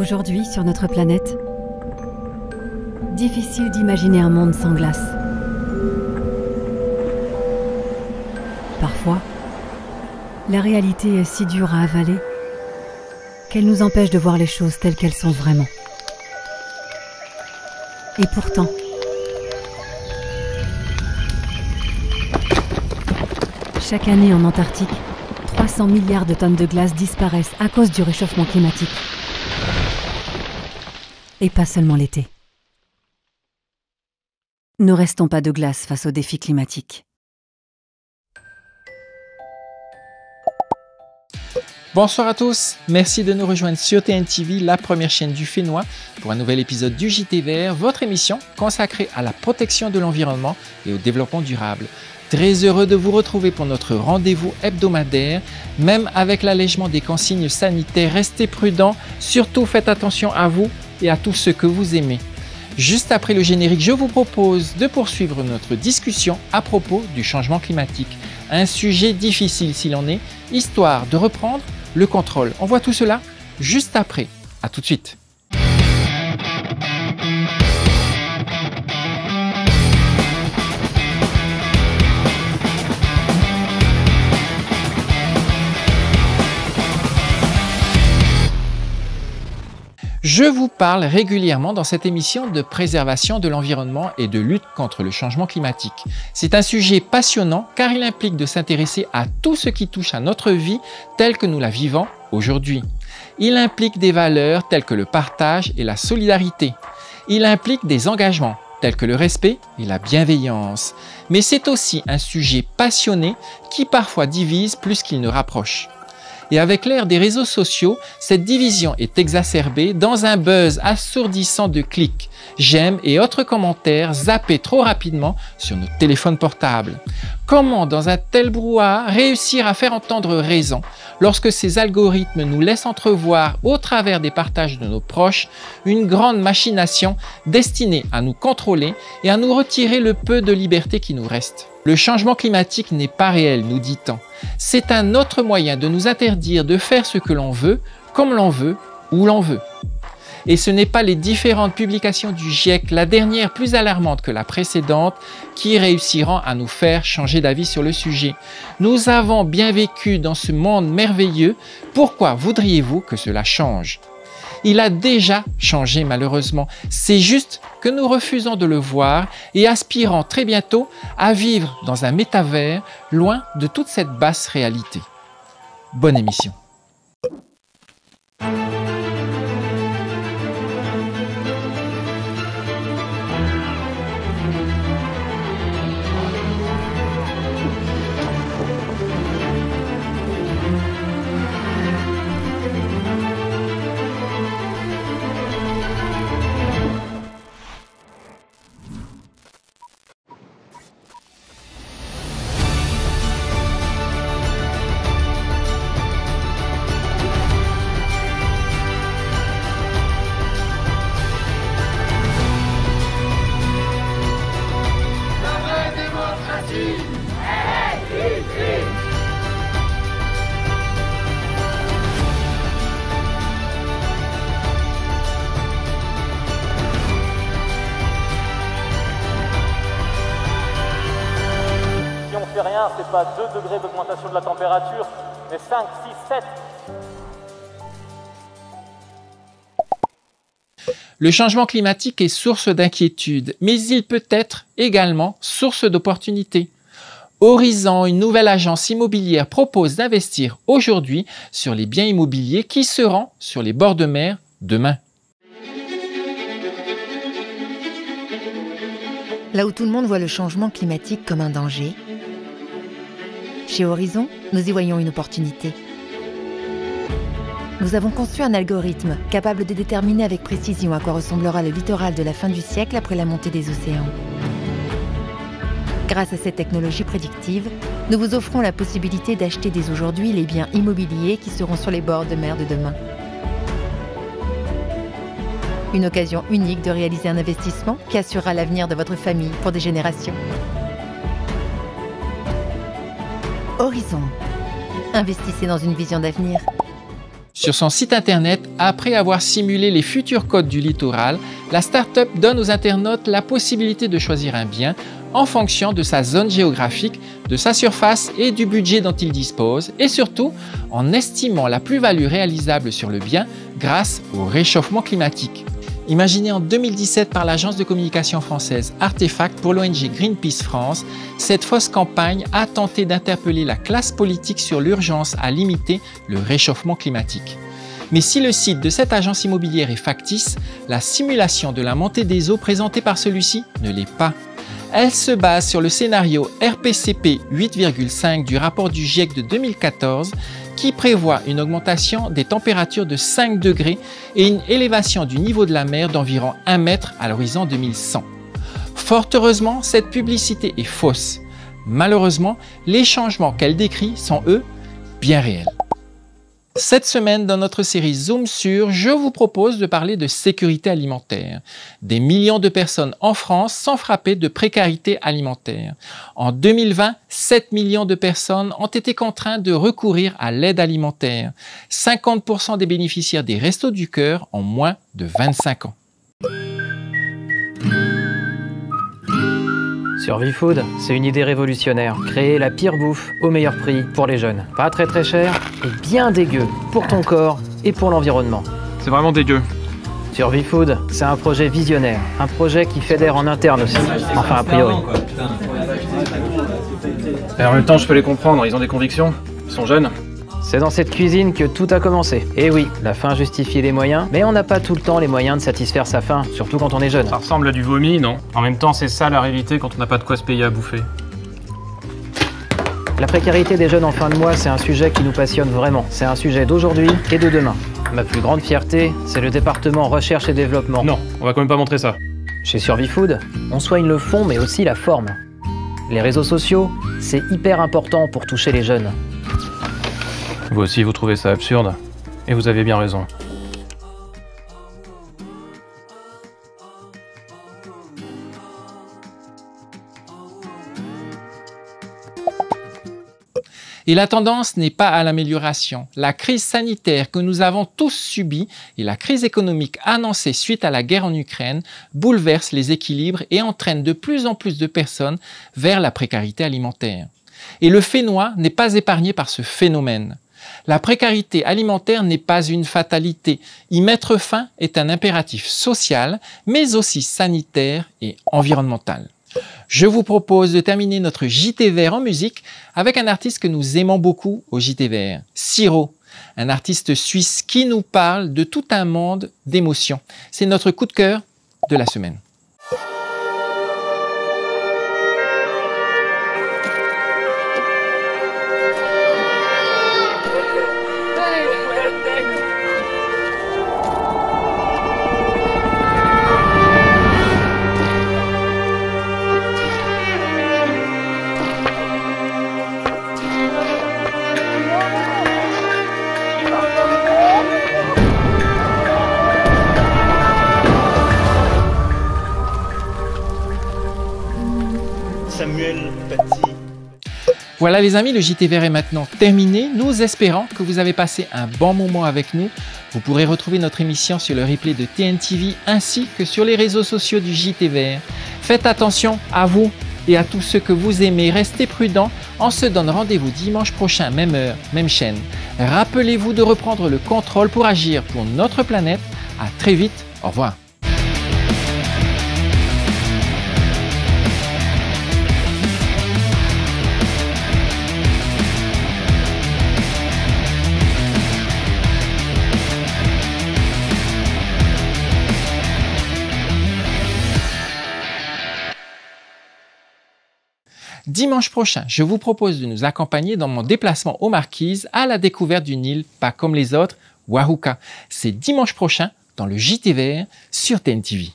Aujourd'hui, sur notre planète, difficile d'imaginer un monde sans glace. Parfois, la réalité est si dure à avaler qu'elle nous empêche de voir les choses telles qu'elles sont vraiment. Et pourtant, chaque année en Antarctique, 300 milliards de tonnes de glace disparaissent à cause du réchauffement climatique. Et pas seulement l'été. Ne restons pas de glace face aux défis climatiques. Bonsoir à tous, merci de nous rejoindre sur TNTV, la première chaîne du Fénois, pour un nouvel épisode du JT Vert, votre émission consacrée à la protection de l'environnement et au développement durable. Très heureux de vous retrouver pour notre rendez-vous hebdomadaire. Même avec l'allègement des consignes sanitaires, restez prudents, surtout faites attention à vous et à tous ceux que vous aimez. Juste après le générique, je vous propose de poursuivre notre discussion à propos du changement climatique. Un sujet difficile s'il en est, histoire de reprendre le contrôle. On voit tout cela juste après. À tout de suite. Je vous parle régulièrement dans cette émission de préservation de l'environnement et de lutte contre le changement climatique. C'est un sujet passionnant car il implique de s'intéresser à tout ce qui touche à notre vie telle que nous la vivons aujourd'hui. Il implique des valeurs telles que le partage et la solidarité. Il implique des engagements tels que le respect et la bienveillance. Mais c'est aussi un sujet passionné qui parfois divise plus qu'il ne rapproche. Et avec l'ère des réseaux sociaux, cette division est exacerbée dans un buzz assourdissant de clics, j'aime et autres commentaires zappés trop rapidement sur nos téléphones portables. Comment, dans un tel brouhaha, réussir à faire entendre raison lorsque ces algorithmes nous laissent entrevoir, au travers des partages de nos proches, une grande machination destinée à nous contrôler et à nous retirer le peu de liberté qui nous reste? Le changement climatique n'est pas réel, nous dit-on. C'est un autre moyen de nous interdire de faire ce que l'on veut, comme l'on veut, où l'on veut. Et ce n'est pas les différentes publications du GIEC, la dernière plus alarmante que la précédente, qui réussiront à nous faire changer d'avis sur le sujet. Nous avons bien vécu dans ce monde merveilleux, pourquoi voudriez-vous que cela change ? Il a déjà changé malheureusement, c'est juste que nous refusons de le voir et aspirons très bientôt à vivre dans un métavers loin de toute cette basse réalité. Bonne émission. Rien, c'est pas 2 degrés d'augmentation de la température, mais 5, 6, 7. Le changement climatique est source d'inquiétude, mais il peut être également source d'opportunités. Horizon, une nouvelle agence immobilière, propose d'investir aujourd'hui sur les biens immobiliers qui seront sur les bords de mer demain. Là où tout le monde voit le changement climatique comme un danger, chez Horizon, nous y voyons une opportunité. Nous avons conçu un algorithme capable de déterminer avec précision à quoi ressemblera le littoral de la fin du siècle après la montée des océans. Grâce à cette technologie prédictive, nous vous offrons la possibilité d'acheter dès aujourd'hui les biens immobiliers qui seront sur les bords de mer de demain. Une occasion unique de réaliser un investissement qui assurera l'avenir de votre famille pour des générations. Horizon. Investissez dans une vision d'avenir. Sur son site internet, après avoir simulé les futurs côtes du littoral, la start-up donne aux internautes la possibilité de choisir un bien en fonction de sa zone géographique, de sa surface et du budget dont il dispose, et surtout en estimant la plus-value réalisable sur le bien grâce au réchauffement climatique. Imaginée en 2017 par l'agence de communication française Artefact pour l'ONG Greenpeace France, cette fausse campagne a tenté d'interpeller la classe politique sur l'urgence à limiter le réchauffement climatique. Mais si le site de cette agence immobilière est factice, la simulation de la montée des eaux présentée par celui-ci ne l'est pas. Elle se base sur le scénario RPCP 8,5 du rapport du GIEC de 2014 qui prévoit une augmentation des températures de 5 degrés et une élévation du niveau de la mer d'environ 1 mètre à l'horizon 2100. Fort heureusement, cette publicité est fausse. Malheureusement, les changements qu'elle décrit sont, eux, bien réels. Cette semaine, dans notre série Zoom sur, je vous propose de parler de sécurité alimentaire. Des millions de personnes en France sont frappées de précarité alimentaire. En 2020, 7 millions de personnes ont été contraintes de recourir à l'aide alimentaire. 50% des bénéficiaires des Restos du Cœur ont moins de 25 ans. Survifood, c'est une idée révolutionnaire. Créer la pire bouffe au meilleur prix pour les jeunes. Pas très cher et bien dégueu pour ton corps et pour l'environnement. C'est vraiment dégueu. Survifood, c'est un projet visionnaire. Un projet qui fédère en interne aussi. Enfin, a priori. Et en même temps, je peux les comprendre, ils ont des convictions. Ils sont jeunes. C'est dans cette cuisine que tout a commencé. Et oui, la faim justifie les moyens, mais on n'a pas tout le temps les moyens de satisfaire sa faim, surtout quand on est jeune. Ça ressemble à du vomi, non? En même temps, c'est ça la réalité quand on n'a pas de quoi se payer à bouffer. La précarité des jeunes en fin de mois, c'est un sujet qui nous passionne vraiment. C'est un sujet d'aujourd'hui et de demain. Ma plus grande fierté, c'est le département recherche et développement. Non, on va quand même pas montrer ça. Chez Survifood, on soigne le fond mais aussi la forme. Les réseaux sociaux, c'est hyper important pour toucher les jeunes. Vous aussi, vous trouvez ça absurde. Et vous avez bien raison. Et la tendance n'est pas à l'amélioration. La crise sanitaire que nous avons tous subie et la crise économique annoncée suite à la guerre en Ukraine bouleversent les équilibres et entraînent de plus en plus de personnes vers la précarité alimentaire. Et le Fénois n'est pas épargné par ce phénomène. La précarité alimentaire n'est pas une fatalité. Y mettre fin est un impératif social, mais aussi sanitaire et environnemental. Je vous propose de terminer notre JT Vert en musique avec un artiste que nous aimons beaucoup au JT Vert, Siro, un artiste suisse qui nous parle de tout un monde d'émotions. C'est notre coup de cœur de la semaine. Samuel Paty. Voilà les amis, le JT Vert est maintenant terminé. Nous espérons que vous avez passé un bon moment avec nous. Vous pourrez retrouver notre émission sur le replay de TNTV ainsi que sur les réseaux sociaux du JT Vert. Faites attention à vous et à tous ceux que vous aimez. Restez prudents. On se donne rendez-vous dimanche prochain, même heure, même chaîne. Rappelez-vous de reprendre le contrôle pour agir pour notre planète. À très vite. Au revoir. Dimanche prochain, je vous propose de nous accompagner dans mon déplacement aux Marquises à la découverte d'une île pas comme les autres, Wahuka. C'est dimanche prochain dans le JT Vert sur TNTV.